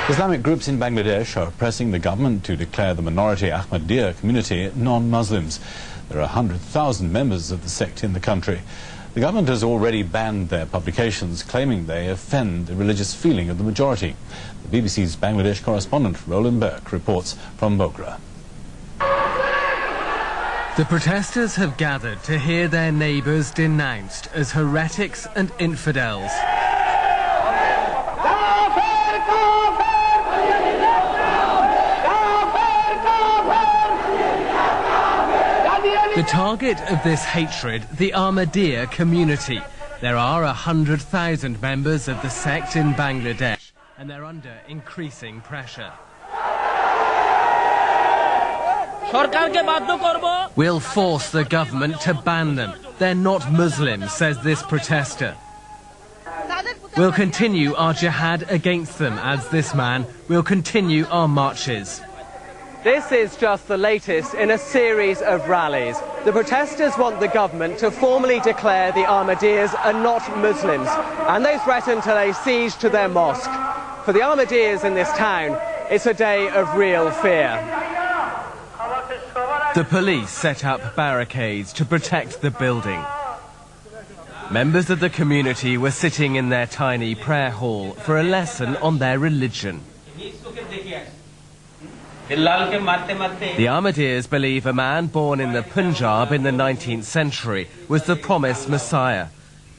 Islamic groups in Bangladesh are pressing the government to declare the minority Ahmadiyya community non-Muslims. There are 100,000 members of the sect in the country. The government has already banned their publications, claiming they offend the religious feeling of the majority. The BBC's Bangladesh correspondent Roland Burke reports from Bogra. The protesters have gathered to hear their neighbours denounced as heretics and infidels. The target of this hatred, the Ahmadiyya community. There are 100,000 members of the sect in Bangladesh, and they're under increasing pressure. We'll force the government to ban them. They're not Muslims, says this protester. We'll continue our jihad against them, adds this man. We'll continue our marches. This is just the latest in a series of rallies. The protesters want the government to formally declare the Ahmadiyyas are not Muslims, and they threaten to lay siege to their mosque. For the Ahmadiyyas in this town, it's a day of real fear. The police set up barricades to protect the building. Members of the community were sitting in their tiny prayer hall for a lesson on their religion. The Ahmadiyyas believe a man born in the Punjab in the 19th century was the promised Messiah.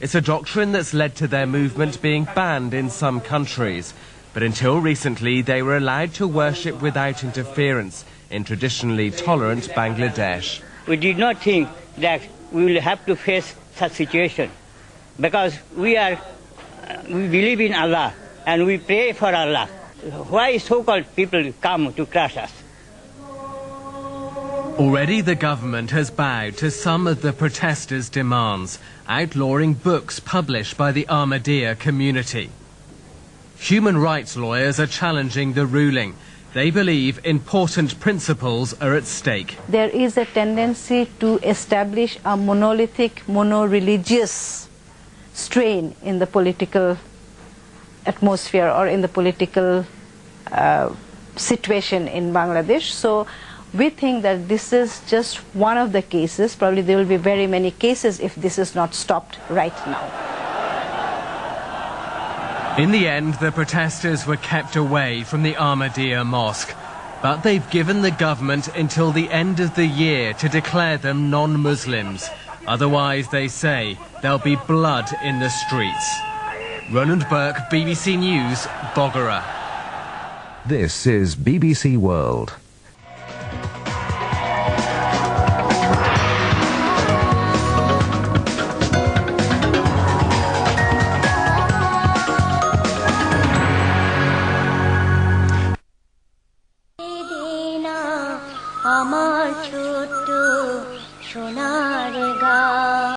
It's a doctrine that's led to their movement being banned in some countries. But until recently, they were allowed to worship without interference in traditionally tolerant Bangladesh. We did not think that we will have to face such situation, because we believe in Allah and we pray for Allah. Why so-called people come to crush us? Already the government has bowed to some of the protesters' demands, outlawing books published by the Ahmadiyya community. Human rights lawyers are challenging the ruling. They believe important principles are at stake. There is a tendency to establish a monolithic, mono-religious strain in the political atmosphere or in the political situation in Bangladesh. So we think that this is just one of the cases. Probably there will be very many cases if this is not stopped right now. In the end, the protesters were kept away from the Ahmadiyya mosque, but they've given the government until the end of the year to declare them non-Muslims. Otherwise, they say, there'll be blood in the streets. Roland Burke, BBC News, Bogra. This is BBC World.